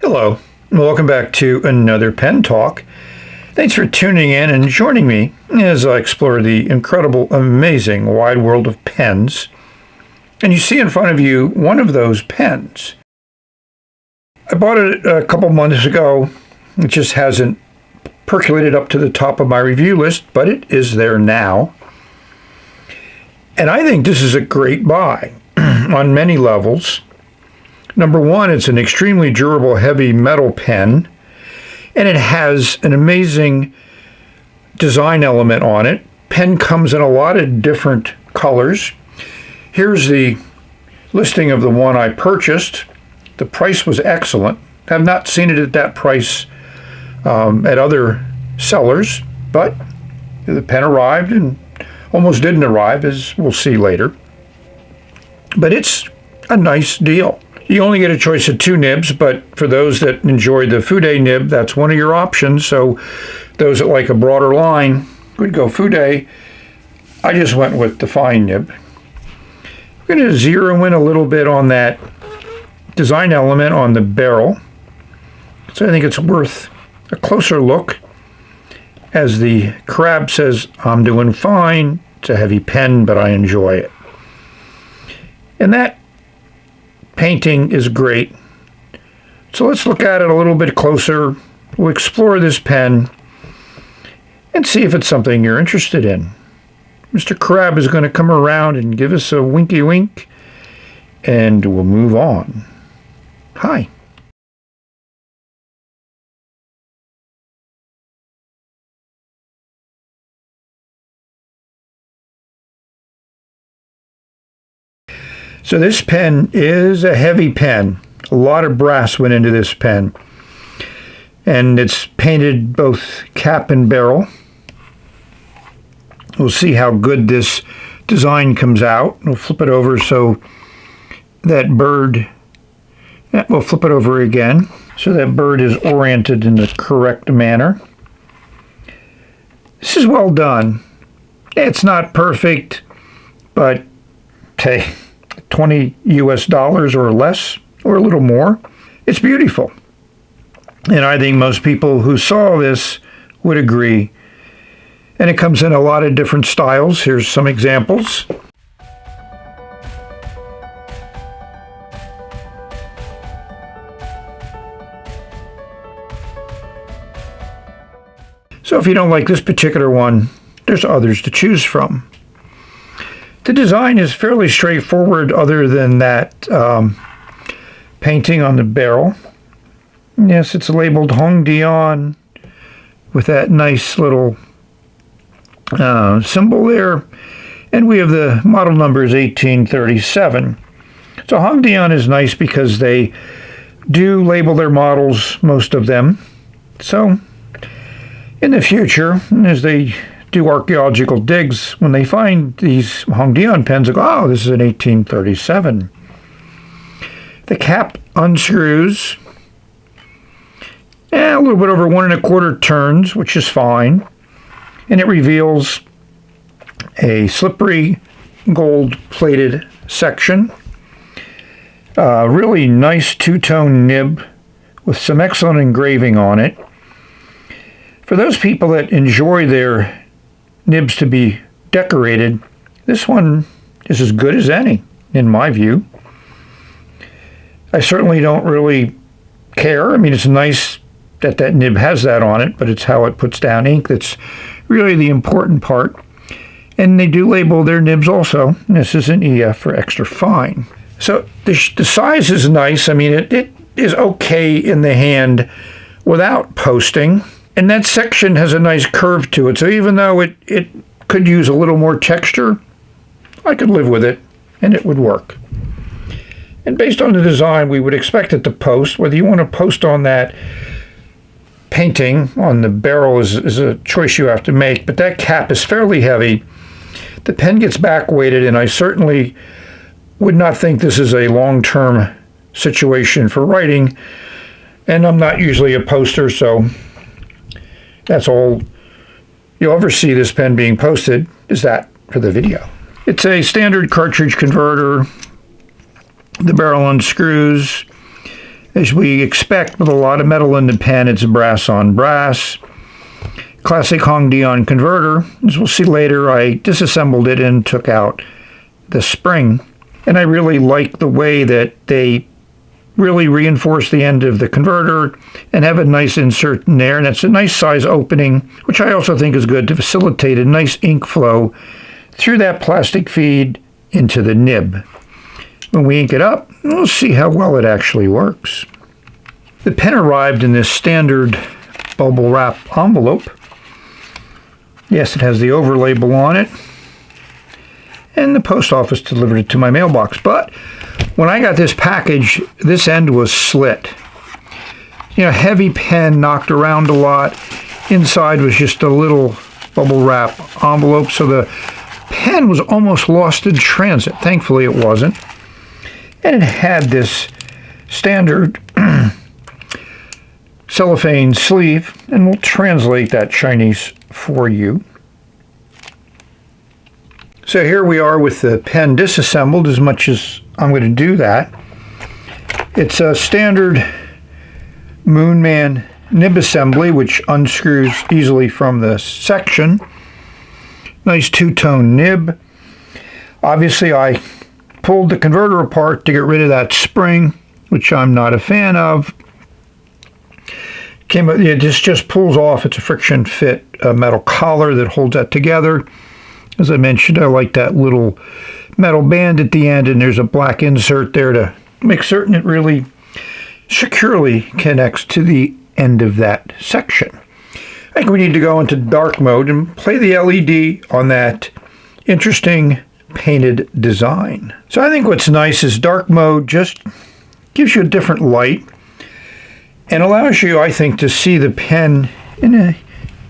Hello, and welcome back to another Pen Talk. Thanks for tuning in and joining me as I explore the incredible, amazing wide world of pens. And you see in front of you one of those pens. I bought it a couple months ago. It just hasn't percolated up to the top of my review list, but it is there now. And I think this is a great buy on many levels. Number one, it's an extremely durable heavy metal pen, and it has an amazing design element on it. Pen comes in a lot of different colors. Here's the listing of the one I purchased. The price was excellent. I've not seen it at that price at other sellers, but the pen arrived and almost didn't arrive, as we'll see later. But it's a nice deal. You only get a choice of 2 nibs, but for those that enjoy the Fude nib, that's one of your options. So those that like a broader line would go Fude. I just went with the fine nib. We're going to zero in a little bit on that design element on the barrel. So I think it's worth a closer look. As the crab says, I'm doing fine. It's a heavy pen, but I enjoy it. And that painting is great. So let's look at it a little bit closer. We'll explore this pen and see if it's something you're interested in. Mr. Crab is going to come around and give us a winky wink, and we'll move on. Hi. So this pen is a heavy pen. A lot of brass went into this pen. And it's painted both cap and barrel. We'll see how good this design comes out. We'll flip it over so that bird, we'll flip it over again, so that bird is oriented in the correct manner. This is well done. It's not perfect, but hey, $20 US or less, or a little more. It's beautiful. And I think most people who saw this would agree. And it comes in a lot of different styles. Here's some examples. So if you don't like this particular one, there's others to choose from. The design is fairly straightforward other than that painting on the barrel. Yes, it's labeled Hongdian with that nice little symbol there. And we have the model number is 1837. So Hongdian is nice because they do label their models, most of them. So in the future, as they do archaeological digs, when they find these Hongdian pens, they go, oh, this is an 1837. The cap unscrews, a little bit over 1 1/4 turns, which is fine, and it reveals a slippery gold-plated section. Really nice two-tone nib with some excellent engraving on it. For those people that enjoy their nibs to be decorated, this one is as good as any, in my view. I certainly don't really care. I mean, it's nice that that nib has that on it, but it's how it puts down ink that's really the important part. And they do label their nibs also. This is an EF for extra fine. So the size is nice. I mean, it is okay in the hand without posting. And that section has a nice curve to it. So even though it could use a little more texture, I could live with it, and it would work. And based on the design, we would expect it to post. Whether you want to post on that painting on the barrel is a choice you have to make. But that cap is fairly heavy. The pen gets back weighted, and I certainly would not think this is a long-term situation for writing. And I'm not usually a poster, so that's all you'll ever see this pen being posted is that for the video. It's a standard cartridge converter. The barrel unscrews. As we expect with a lot of metal in the pen, it's brass on brass. Classic Hongdian converter. As we'll see later, I disassembled it and took out the spring. And I really like the way that they really reinforce the end of the converter and have a nice insert in there. And it's a nice size opening, which I also think is good to facilitate a nice ink flow through that plastic feed into the nib. When we ink it up, we'll see how well it actually works. The pen arrived in this standard bubble wrap envelope. Yes, it has the over label on it. And the post office delivered it to my mailbox. But when I got this package, this end was slit. You know, heavy pen, knocked around a lot. Inside was just a little bubble wrap envelope, so the pen was almost lost in transit. Thankfully, it wasn't. And it had this standard cellophane sleeve, and we'll translate that Chinese for you. So here we are with the pen disassembled, as much as I'm going to do that. It's a standard Moonman nib assembly, which unscrews easily from the section. Nice two-tone nib. Obviously, I pulled the converter apart to get rid of that spring, which I'm not a fan of. This just pulls off. It's a friction fit metal collar that holds that together. As I mentioned, I like that little metal band at the end, and there's a black insert there to make certain it really securely connects to the end of that section. I think we need to go into dark mode and play the LED on that interesting painted design. So I think what's nice is dark mode just gives you a different light and allows you, I think, to see the pen in an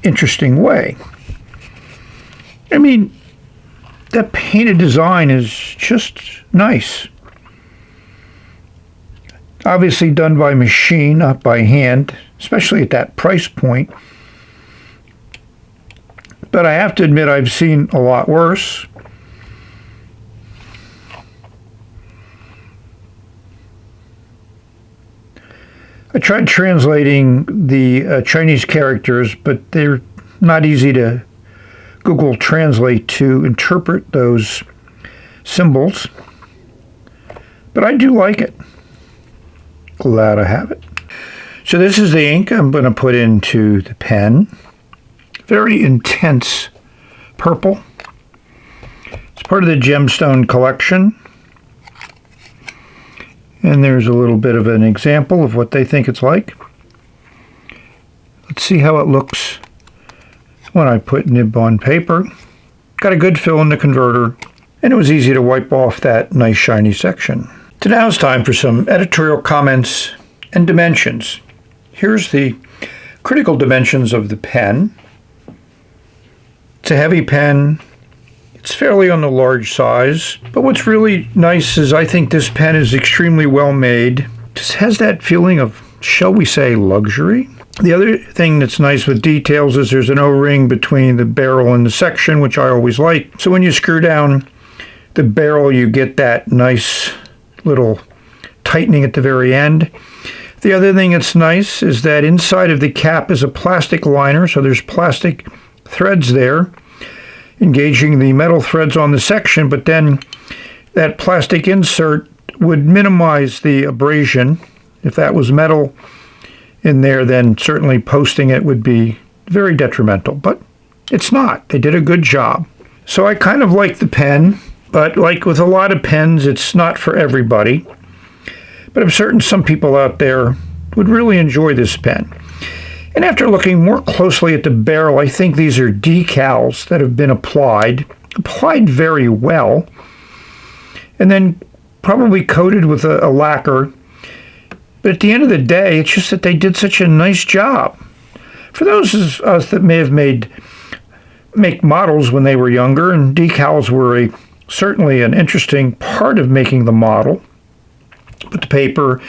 interesting way. I mean, that painted design is just nice. Obviously done by machine, not by hand, especially at that price point. But I have to admit, I've seen a lot worse. I tried translating the Chinese characters, but they're not easy to Google Translate to interpret those symbols. But I do like it. Glad I have it. So this is the ink I'm going to put into the pen. Very intense purple. It's part of the gemstone collection. And there's a little bit of an example of what they think it's like. Let's see how it looks when I put nib on paper. Got a good fill in the converter, and it was easy to wipe off that nice shiny section. So now it's time for some editorial comments and dimensions. Here's the critical dimensions of the pen. It's a heavy pen. It's fairly on the large size, but what's really nice is I think this pen is extremely well made. Just has that feeling of, shall we say, luxury. The other thing that's nice with details is there's an O-ring between the barrel and the section, which I always like. So when you screw down the barrel, you get that nice little tightening at the very end. The other thing that's nice is that inside of the cap is a plastic liner, so there's plastic threads there, engaging the metal threads on the section, but then that plastic insert would minimize the abrasion. If that was metal in there, then certainly posting it would be very detrimental, but it's not. They did a good job. So I kind of like the pen, but like with a lot of pens, it's not for everybody. But I'm certain some people out there would really enjoy this pen. And after looking more closely at the barrel, I think these are decals that have been applied very well, and then probably coated with a lacquer. But at the end of the day, it's just that they did such a nice job. For those of us that may have make models when they were younger, and decals were certainly an interesting part of making the model. Put the paper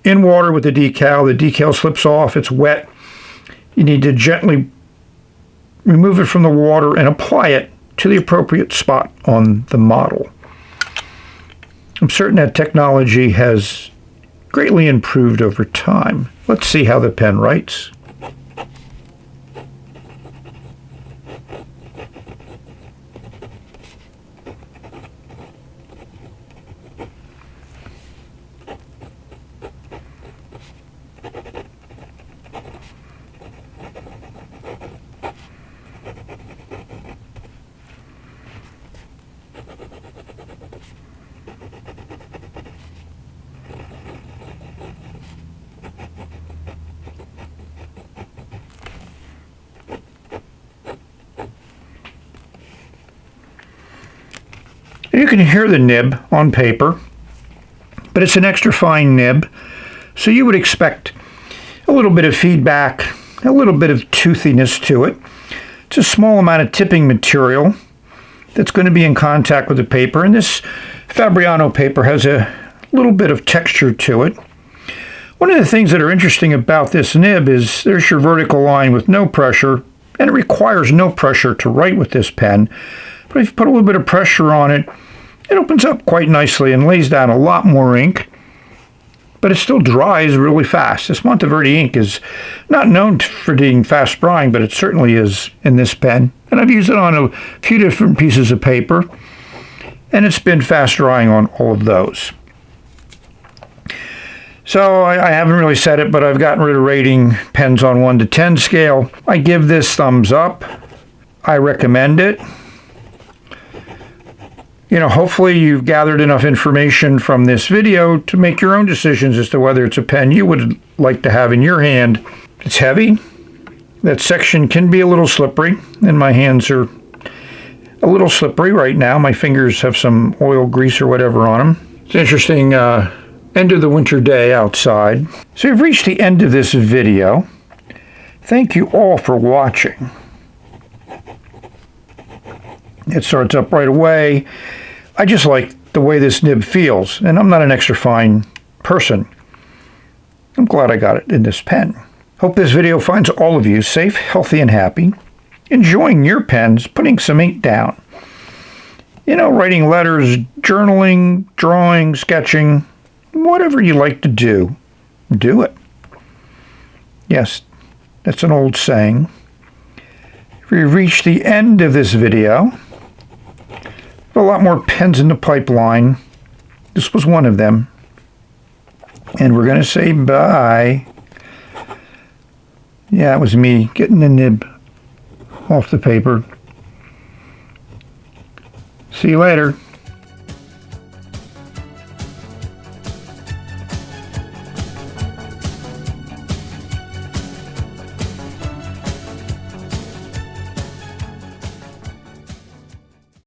in water with the decal slips off, it's wet. You need to gently remove it from the water and apply it to the appropriate spot on the model. I'm certain that technology has greatly improved over time. Let's see how the pen writes. You can hear the nib on paper, but it's an extra fine nib, so you would expect a little bit of feedback, a little bit of toothiness to it. It's a small amount of tipping material that's going to be in contact with the paper, and this Fabriano paper has a little bit of texture to it. One of the things that are interesting about this nib is there's your vertical line with no pressure, and it requires no pressure to write with this pen. But if you put a little bit of pressure on it, it opens up quite nicely and lays down a lot more ink, but it still dries really fast. This Monteverde ink is not known for being fast drying, but it certainly is in this pen. And I've used it on a few different pieces of paper, and it's been fast drying on all of those. So I haven't really said it, but I've gotten rid of rating pens on 1 to 10 scale. I give this thumbs up. I recommend it. Hopefully you've gathered enough information from this video to make your own decisions as to whether it's a pen you would like to have in your hand. It's heavy. That section can be a little slippery, and my hands are a little slippery right now. My fingers have some oil, grease, or whatever on them. It's an interesting end of the winter day outside. So you've reached the end of this video. Thank you all for watching. It starts up right away. I just like the way this nib feels, and I'm not an extra fine person. I'm glad I got it in this pen. Hope this video finds all of you safe, healthy, and happy, enjoying your pens, putting some ink down. Writing letters, journaling, drawing, sketching, whatever you like to do, do it. Yes, that's an old saying. We've reached the end of this video. A lot more pens in the pipeline. This was one of them. And we're going to say bye. Yeah, it was me getting the nib off the paper. See you later.